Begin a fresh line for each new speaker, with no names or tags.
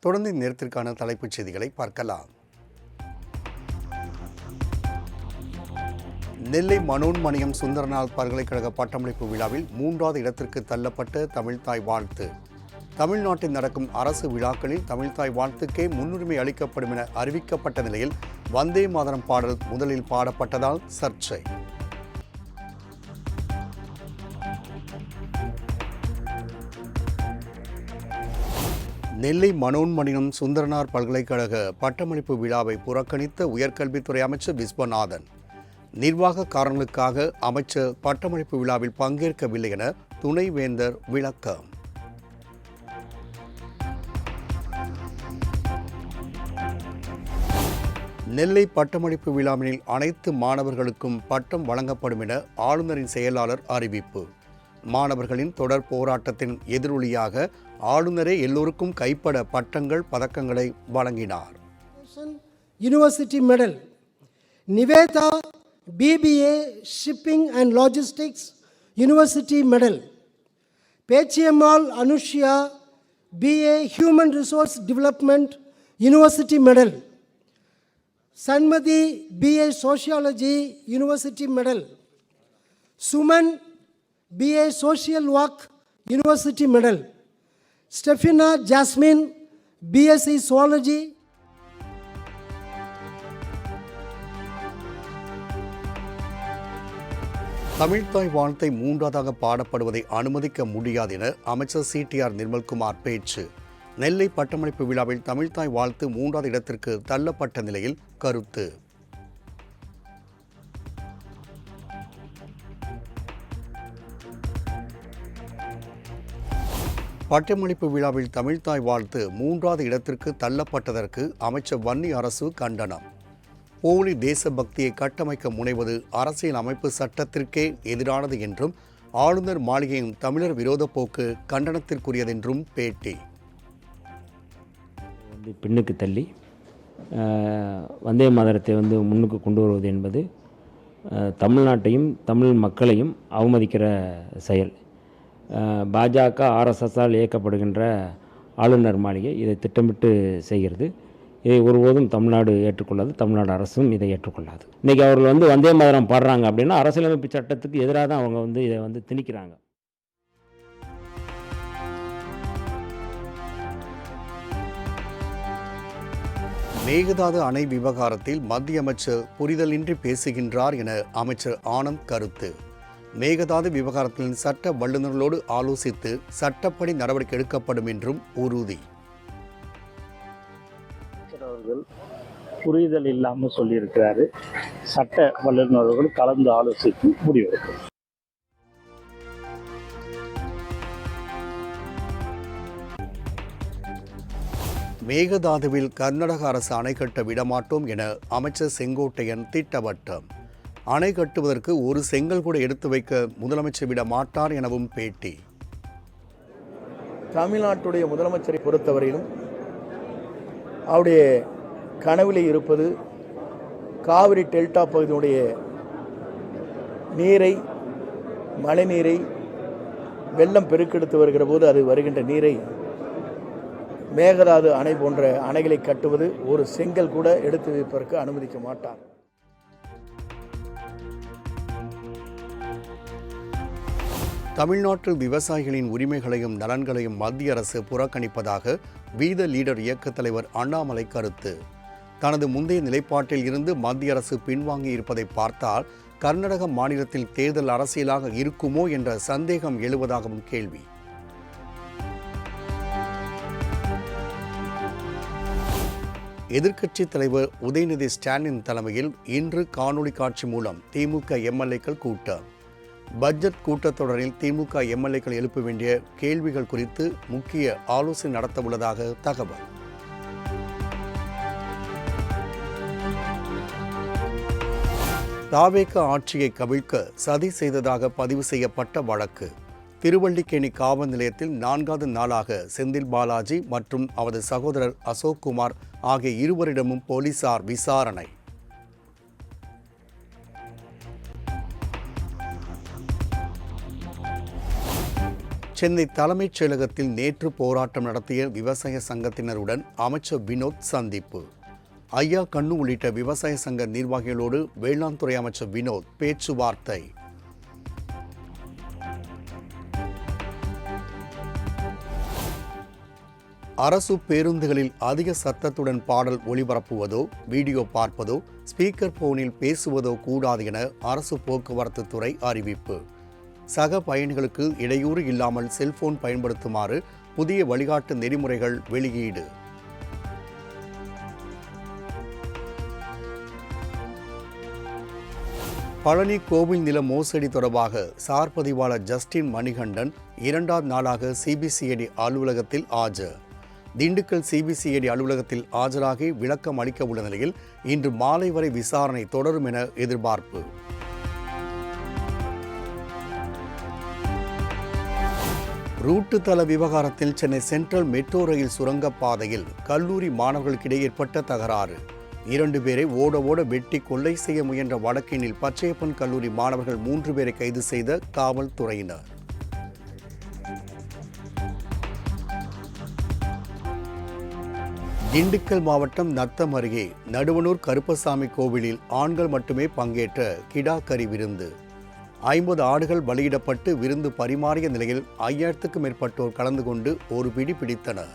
தொடர்ந்து நேரத்திற்கான தலைப்புச் செய்திகளை பார்க்கலாம். நெல்லை மனோன்மணியம் சுந்தரனார் பல்கலைக்கழக பட்டமளிப்பு விழாவில் 3வது இடத்திற்கு தள்ளப்பட்ட தமிழ்த்தாய் வாழ்த்து. தமிழ்நாட்டில் நடக்கும் அரசு விழாக்களில் தமிழ்த்தாய் வாழ்த்துக்கே முன்னுரிமை அளிக்கப்படும் என அறிவிக்கப்பட்ட நிலையில் வந்தே மாதரம் பாடல் முதலில் பாடப்பட்டதால் சர்ச்சை. நெல்லை மனோன்மணியம் சுந்தரனார் பல்கலைக்கழக பட்டமளிப்பு விழாவை புறக்கணித்த உயர்கல்வித்துறை அமைச்சர் விஸ்வநாதன். நிர்வாக காரணங்களுக்காக அமைச்சர் பட்டமளிப்பு விழாவில் பங்கேற்கவில்லை என துணைவேந்தர் விளக்கம். நெல்லை பட்டமளிப்பு விழாவினில் அனைத்து மாணவர்களுக்கும் பட்டம் வழங்கப்படும் என ஆளுநரின் செயலாளர் அறிவிப்பு. மாணவர்களின் தொடர் போராட்டத்தின் எதிரொலியாக ஆளுநரே எல்லோருக்கும் கைப்பட பட்டங்கள் பதக்கங்களை வழங்கினார்.
University medal Nivetha BBA shipping and logistics university medal, Pechiammal Anushya BA human resource development university medal, Shanmathi BA sociology university medal, Suman BA social work university medal, Stefina Jasmine BSc zoology.
தமிழ்த்தாய் வாழ்த்தை 3வதாக பாடப்படுவதை அனுமதிக்க முடியாது என அமைச்சர் CTR நிர்மல்குமார் பேச்சு. நெல்லை பட்டமளிப்பு விழாவில் தமிழ்த்தாய் வாழ்த்து 3வது இடத்திற்கு தள்ளப்பட்ட நிலையில் கருத்து. பட்டமளிப்பு விழாவில் தமிழ்த்தாய் வாழ்த்து 3வது இடத்திற்கு தள்ளப்பட்டதற்கு அமைச்சர் வன்னி அரசு கண்டனம். போலி தேசபக்தியை கட்டமைக்க முனைவது அரசியல் அமைப்பு சட்டத்திற்கே எதிரானது என்றும் ஆளுநர் மாளிகையின் தமிழர் விரோத போக்கு கண்டனத்திற்குரியதென்றும் பேட்டி.
பின்னுக்கு தள்ளி வந்தே மாதரத்தை முன்னுக்கு கொண்டு வருவது என்பது தமிழ்நாட்டையும் தமிழ் மக்களையும் அவமதிக்கிற செயல். பாஜக RSSஆல் இயக்கப்படுகின்ற ஆளுநர் மாளிகை இதை திட்டமிட்டு செய்கிறது. இதை ஒருபோதும் தமிழ்நாடு ஏற்றுக்கொள்ளாது, தமிழ்நாடு அரசும் இதை ஏற்றுக்கொள்ளாது. இன்றைக்கி அவர்கள் வந்தே மாதரம் பாடுறாங்க அப்படின்னா அரசியலமைப்பு சட்டத்துக்கு எதிராக தான் அவங்க இதை திணிக்கிறாங்க.
மேகதாது அணை விவகாரத்தில் மத்திய அமைச்சர் புரிதலின்றி பேசுகின்றார் என அமைச்சர் ஆனந்த் கருத்து. மேகதாது விவகாரத்தில் சட்ட வல்லுநர்களோடு ஆலோசித்து சட்டப்படி நடவடிக்கை எடுக்கப்படும் என்றும் உறுதி.
அவர்கள் புரிதல் இல்லாமல் சொல்லியிருக்கிறாரு. சட்ட வல்லுநர்கள் கலந்து ஆலோசித்து முடிவெடுக்கும்.
மேகதாதுவில் கர்நாடக அரசு அணை கட்ட விடமாட்டோம் என அமைச்சர் செங்கோட்டையன் திட்டவட்டம். அணை கட்டுவதற்கு ஒரு செங்கல் கூட எடுத்து வைக்க முதலமைச்சர் விட மாட்டார் எனவும் பேட்டி.
தமிழ்நாட்டுடைய முதலமைச்சரை பொறுத்தவரையிலும் அவருடைய கனவிலே இருப்பது காவிரி டெல்டா பகுதியினுடைய நீரை, மழை நீரை வெள்ளம் பெருக்கெடுத்து வருகிற போது அது வருகின்ற நீரை மேகதாது அணை போன்ற அணைகளை கட்டுவது ஒரு செங்கல் கூட எடுத்து வைப்பதற்கு அனுமதிக்க மாட்டார்.
தமிழ்நாட்டு விவசாயிகளின் உரிமைகளையும் நலன்களையும் மத்திய அரசு புறக்கணிப்பதாக வீத லீடர் இயக்கத் தலைவர் அண்ணாமலை கருத்து. தனது முந்தைய நிலைப்பாட்டில் இருந்து மத்திய அரசு பின்வாங்கி இருப்பதை பார்த்தால் கர்நாடக மாநிலத்தில் தேர்தல் அரசியலாக இருக்குமோ என்ற சந்தேகம் எழுவதாகவும் கேள்வி. எதிர்க்கட்சித் தலைவர் உதயநிதி ஸ்டாலின் தலைமையில் இன்று காணொலி காட்சி மூலம் திமுக எம்எல்ஏக்கள் கூட்டம். பட்ஜெட் கூட்டத்தொடரில் திமுக எம்எல்ஏக்கள் எழுப்ப வேண்டிய கேள்விகள் குறித்து முக்கிய ஆலோசனை நடத்தவுள்ளதாக தகவல். தாவேக ஆட்சியை கவிழ்க்க சதி செய்ததாக பதிவு செய்யப்பட்ட வழக்கு. திருவல்லிக்கேணி காவல் நிலையத்தில் 4வது நாளாக செந்தில் பாலாஜி மற்றும் அவரது சகோதரர் அசோக் குமார் ஆகிய இருவரிடமும் போலீசார் விசாரணை. சென்னை தலைமைச் செயலகத்தில் நேற்று போராட்டம் நடத்திய விவசாய சங்கத்தினருடன் அமைச்சர் வினோத் சந்திப்பு. ஐயா கண்ணு உள்ளிட்ட விவசாய சங்க நிர்வாகிகளோடு வேளாண் துறை அமைச்சர் வினோத் பேச்சுவார்த்தை. அரசு பேருந்துகளில் அதிக சத்தத்துடன் பாடல் ஒளிபரப்புவதோ வீடியோ பார்ப்பதோ ஸ்பீக்கர் போனில் பேசுவதோ கூடாது என அரசு போக்குவரத்து துறை அறிவிப்பு. சக பயணிகளுக்கு இடையூறு இல்லாமல் செல்போன் பயன்படுத்துமாறு புதிய வழிகாட்டு நெறிமுறைகள் வெளியீடு. பழனி கோவில் நில மோசடி தொடர்பாக சார் பதிவாளர் ஜஸ்டின் மணிகண்டன் 2வது நாளாக சிபிசிஐடி அலுவலகத்தில் ஆஜர். திண்டுக்கல் சிபிசிஐடி அலுவலகத்தில் ஆஜராகி விளக்கம் அளிக்க உள்ள நிலையில் இன்று மாலை வரை விசாரணை தொடரும் என எதிர்பார்ப்பு. ரூட்டு தள விவகாரத்தில் சென்னை சென்ட்ரல் மெட்ரோ ரயில் சுரங்கப்பாதையில் கல்லூரி மாணவர்களுக்கிடையே ஏற்பட்ட தகராறு. 2 பேரை ஓட வெட்டி கொள்ளை செய்ய முயன்ற வழக்கினில் பச்சையப்பன் கல்லூரி மாணவர்கள் 3 பேரை கைது செய்த காவல்துறையினர். திண்டுக்கல் மாவட்டம் நத்தம் அருகே நடுவனூர் கருப்பசாமி கோவிலில் ஆண்கள் மட்டுமே பங்கேற்ற கிடா கறி விருந்து. 50 ஆடுகள் பலியிடப்பட்டு விருந்து பரிமாறிய நிலையில் 5000க்கும் மேற்பட்டோர் கலந்து கொண்டு ஒரு பிடி பிடித்தனர்.